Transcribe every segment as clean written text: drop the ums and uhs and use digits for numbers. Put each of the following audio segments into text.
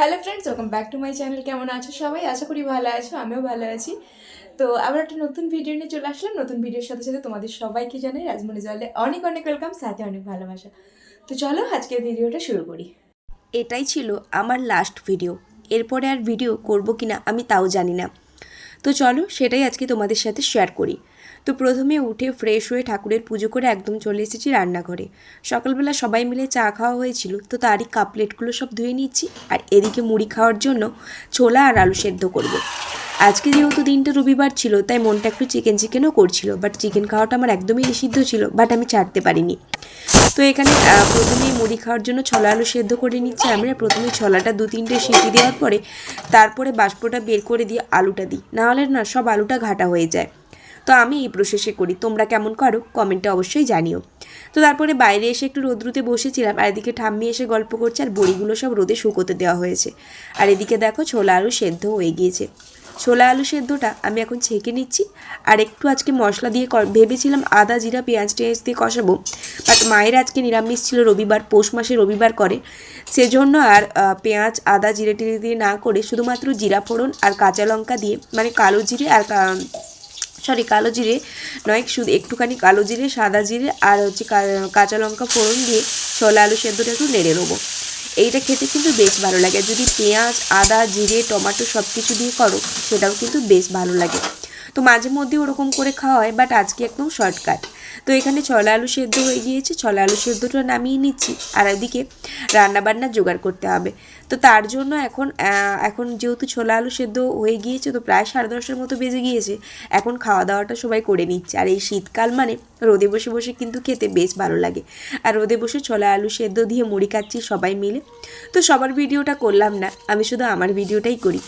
Hello friends, welcome back to my channel. কেমন আছো সবাই? আশা করি ভালো আছো, আমিও ভালো আছি। তো আবার একটা নতুন ভিডিও নিয়ে চলে আসলাম। নতুন ভিডিওর সাথে সাথে তোমাদের সবাইকে জানাই রাজমণি জলে অনেক অনেক ওয়েলকাম, সাথে অনেক ভালোবাসা। তো চলো আজকের ভিডিওটা শুরু করি। এটাই ছিল আমার লাস্ট ভিডিও। এরপরে আর ভিডিও করব কি না আমি তাও জানি না। তো চলো সেটাই আজকে তোমাদের সাথে শেয়ার করি। তো প্রথমে উঠে ফ্রেশ হয়ে ঠাকুরের পুজো করে একদম চলে এসেছি রান্নাঘরে। সকালবেলা সবাই মিলে চা খাওয়া হয়েছিল, তো তারই কাপ প্লেটগুলো সব ধুয়ে নিচ্ছি। আর এদিকে মুড়ি খাওয়ার জন্য ছোলা আর আলু সেদ্ধ করব। আজকে যেহেতু দিনটা রবিবার ছিল, তাই মনটা একটু চিকেনও করছিল, বাট চিকেন খাওয়াটা আমার একদমই নিষিদ্ধ ছিল, বাট আমি ছাড়তে পারিনি। তো এখানে প্রথমেই মুড়ি খাওয়ার জন্য ছোলা আলু সেদ্ধ করে নিচ্ছি। আমরা প্রথমে ছোলাটা 2-3টে সিটি দেওয়ার পরে তারপরে বাষ্পটা বের করে দিয়ে আলুটা দিই, নাহলে না সব আলুটা ঘাটা হয়ে যায়। তো আমি এই প্রসেসে করি, তোমরা কেমন করো কমেন্টে অবশ্যই জানিও। তো তারপরে বাইরে এসে একটু রোদ্রুতে বসেছিলাম, আর এদিকে ঠাম্মি এসে গল্প করছে, আর বড়িগুলো সব রোদে শুকোতে দেওয়া হয়েছে। আর এদিকে দেখো ছোলা আলু সেদ্ধ হয়ে গিয়েছে। ছোলা আলু সেদ্ধটা আমি এখন ছেঁকে নিচ্ছি। আর একটু আজকে মশলা দিয়ে ভেবেছিলাম আদা জিরা পেঁয়াজ দিয়ে কষাবো, বাট মায়ের আজকে নিরামিষ ছিল, রবিবার, পৌষ মাসে রবিবার করে, সেজন্য আর পেঁয়াজ আদা জিরে টিরে দিয়ে না করে শুধুমাত্র জিরা ফোড়ন আর কাঁচা লঙ্কা দিয়ে, মানে কালো জিরে আর কালো জিরে নয়, শুধু একটুখানি কালো জিরে, সাদা জিরে আর হচ্ছে কাঁচা লঙ্কা ফোড়ন দিয়ে ছোলা আলু সেদ্ধটা একটু নেড়ে নেবো। এইটা খেতে কিন্তু বেশ ভালো লাগে। যদি পেঁয়াজ আদা জিরে টমেটো সব কিছু দিয়ে করো সেটাও কিন্তু বেশ ভালো লাগে। তো মাঝে মধ্যে ওরকম করে খাওয়া হয়, বাট আজকে একদম শর্টকাট। তো এখানে ছোলা আলু সেদ্ধ হয়ে গিয়েছে, ছোলা আলু সেদ্ধটা নামিয়ে নিচ্ছি। আর ওদিকে রান্নাবান্নার জোগাড় করতে হবে। তো তার জন্য এখন যেহেতু ছোলা আলু সেদ্ধ হয়ে গিয়েছে, তো প্রায় 10:30 মতো বেজে গিয়েছে। এখন খাওয়া দাওয়াটা সবাই করে নিচ্ছে। আর এই শীতকাল মানে রোদে বসে বসে কিন্তু খেতে বেশ ভালো লাগে। আর রোদে বসে ছোলা আলু সেদ্ধ দিয়ে মুড়ি খাচ্ছি সবাই মিলে। তো সবার ভিডিওটা করলাম না, আমি শুধু আমার ভিডিওটাই করি।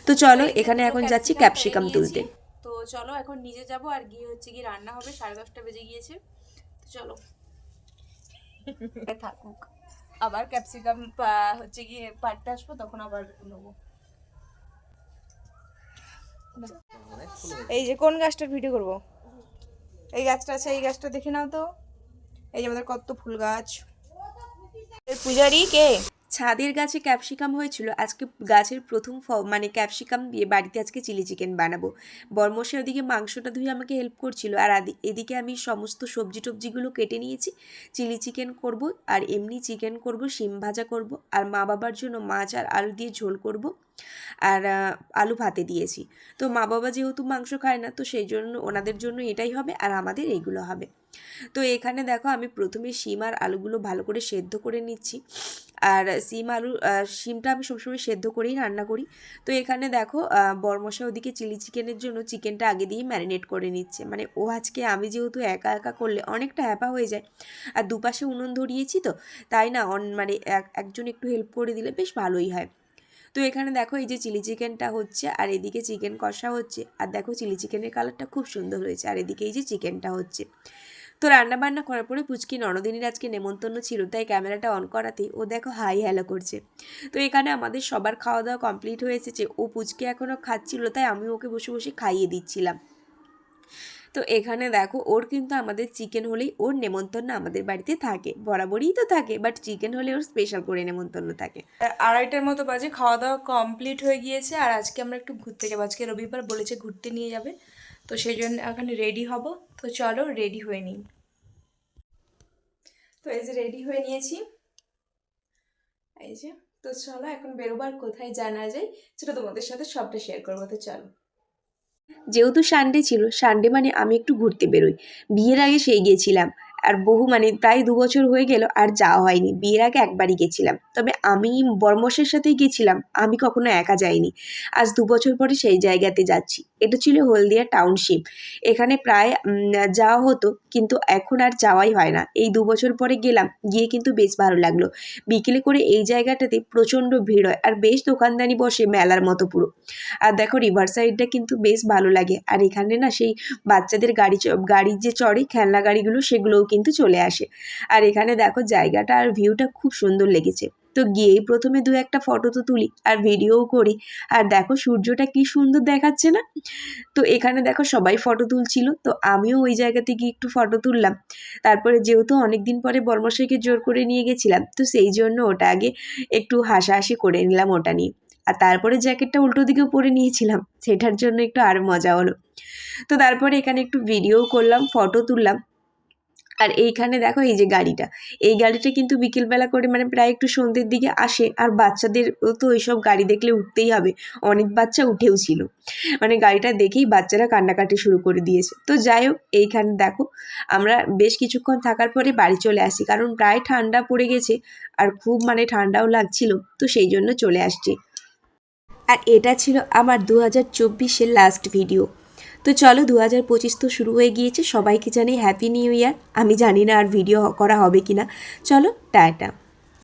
তো চলো এখানে এখন যাচ্ছি ক্যাপসিকাম তুলতে। তো চলো এখন নিজে যাব, আর গিয়ে হচ্ছে কি রান্না হবে। 10:30 বেজে গিয়েছে। তো চলো থাকুক, আবার ক্যাপসিকাম হচ্ছে গিয়ে পাড়তে আসবো, তখন আবার নেবো। এই যে কোন গাছটার ভিডিও করব? এই গাছটা আছে, এই গাছটা দেখে নাও তো। এই যে আমাদের কত ফুল গাছ। পূজারি কে? ছাদের গাছে ক্যাপসিকাম হয়েছিল, আজকে গাছের প্রথম মানে ক্যাপসিকাম দিয়ে বাড়িতে আজকে চিলি চিকেন বানাবো। বরমশাই ওদিকে মাংসটা ধুয়ে আমাকে হেল্প করছিল, আর এদিকে আমি সমস্ত সবজি টবজিগুলো কেটে নিয়েছি। চিলি চিকেন করব, আর এমনি চিকেন করব, শিম ভাজা করব, আর মা বাবার জন্য মাছ আর আলু দিয়ে ঝোল করব। আর আলু ভাতে দিয়েছি। তো মা বাবা যেহেতু মাংস খায় না, তো সেই জন্য ওনাদের জন্য এটাই হবে, আর আমাদের এইগুলো হবে। তো এখানে দেখো আমি প্রথমে শিম আর আলুগুলো ভালো করে সেদ্ধ করে নিচ্ছি। আর শিমটা আমি সবসময় সেদ্ধ করেই রান্না করি। তো এখানে দেখো বরমশা ওদিকে চিলি চিকেনের জন্য চিকেনটা আগে দিয়েই ম্যারিনেট করে নিচ্ছে। মানে ও আজকে, আমি যেহেতু একা একা করলে অনেকটা হ্যাপা হয়ে যায়, আর দুপাশে উনুন ধরিয়েছি, তো তাই না মানে একজন একটু হেল্প করে দিলে বেশ ভালোই হয়। তো এখানে দেখো এই যে চিলি চিকেনটা হচ্ছে, আর এদিকে চিকেন কষা হচ্ছে। আর দেখো চিলি চিকেনের কালারটা খুব সুন্দর হয়েছে, আর এদিকে এই যে চিকেনটা হচ্ছে। তো রান্না বান্না করার পরে পুচকি ননদিনীর আজকে নেমন্তন্ন ছিল, তাই ক্যামেরাটা অন করাতেই ও দেখো হাই হ্যালো করছে। তো এখানে আমাদের সবার খাওয়া দাওয়া কমপ্লিট হয়ে এসেছে। ও পুচকি এখনও খাচ্ছিল, তাই আমি ওকে বসে বসে খাইয়ে দিচ্ছিলাম। তো এখানে দেখো ওর কিন্তু আমাদের চিকেন হলেই ওর নেমন্তন্ন আমাদের বাড়িতে থাকে, বরাবরই তো থাকে, বাট চিকেন হলে ওর স্পেশাল করে নেমন্তন্ন থাকে। 2:30টার মতো বাজে, খাওয়া দাওয়া কমপ্লিট হয়ে গিয়েছে। আর আজকে আমরা একটু ঘুরতে যাবো, আজকে রবিবার বলেছে ঘুরতে নিয়ে যাবে। তো সেই জন্য এখন রেডি হব। তো চলো রেডি হয়ে নিই। তো এই যে রেডি হয়ে নিয়েছি, এই যে। তো চলো এখন বেরোবার, কোথায় জানা যায় সেটা তোমাদের সাথে সবটা শেয়ার করবো। তো চলো। যেহেতু সানডে ছিল, সানডে মানে আমি একটু ঘুরতে বেরোই। বিয়ের আগে সেই গেছিলাম, আর মানে প্রায় 2 বছর হয়ে গেল আর যাওয়া হয়নি। বিয়ের আগে একবারই গেছিলাম, তবে আমি বরমশের সাথেই গেছিলাম, আমি কখনো একা যাইনি। আজ 2 বছর পরে সেই জায়গাতে যাচ্ছি। এটা ছিল হলদিয়া টাউনশিপ। এখানে প্রায় যাওয়া হতো, কিন্তু এখন আর যাওয়াই হয় না। এই 2 বছর পরে গেলাম, গিয়ে কিন্তু বেশ ভালো লাগলো। বিকেলে করে এই জায়গাটাতে প্রচণ্ড ভিড় হয়, আর বেশ দোকানদানি বসে মেলার মতো পুরো। আর দেখো রিভার সাইডটা কিন্তু বেশ ভালো লাগে। আর এখানে না সেই বাচ্চাদের গাড়ি যে চড়ে খেলনা গাড়িগুলো, সেগুলোও কিন্তু চলে আসে। আর এখানে দেখো জায়গাটা আর ভিউটা খুব সুন্দর লেগেছে। তো গিয়েই প্রথমে দু একটা ফটো তো তুলি আর ভিডিওও করি। আর দেখো সূর্যটা কি সুন্দর দেখাচ্ছে না? তো এখানে দেখো সবাই ফটো তুলছিল, তো আমিও ওই জায়গাতে গিয়ে একটু ফটো তুললাম। তারপরে যেহেতু অনেকদিন পরে বর্মশাইকে জোর করে নিয়ে গেছিলাম, তো সেই জন্য ওটা আগে একটু হাসাহাসি করে নিলাম ওটা নিয়ে। আর তারপরে জ্যাকেটটা উল্টো দিকেও পরে নিয়েছিলাম, সেটার জন্য একটু আরও মজা হলো। তো তারপরে এখানে একটু ভিডিও করলাম, ফটো তুললাম। আর এইখানে দেখো এই যে গাড়িটা, এই গাড়িটা কিন্তু বিকেলবেলা করে মানে প্রায় একটু সন্ধ্যের দিকে আসে, আর বাচ্চাদের তো ওইসব গাড়ি দেখলে উঠতেই হবে। অনেক বাচ্চা উঠেও ছিল, মানে গাড়িটা দেখেই বাচ্চারা কান্নাকাটি শুরু করে দিয়েছে। তো যাই হোক, এইখানে দেখো আমরা বেশ কিছুক্ষণ থাকার পরে বাড়ি চলে আসি, কারণ প্রায় ঠান্ডা পড়ে গেছে আর খুব মানে ঠান্ডাও লাগছিল, তো সেই জন্য চলে আসছি। আর এটা ছিল আমার 2024-এর লাস্ট ভিডিও। তো চলো, 2025 তো শুরু হয়ে গিয়েছে, সবাইকে জানাই হ্যাপি নিউ ইয়ার। আমি জানি না আর ভিডিও করা হবে কি না। চলো, টাটা।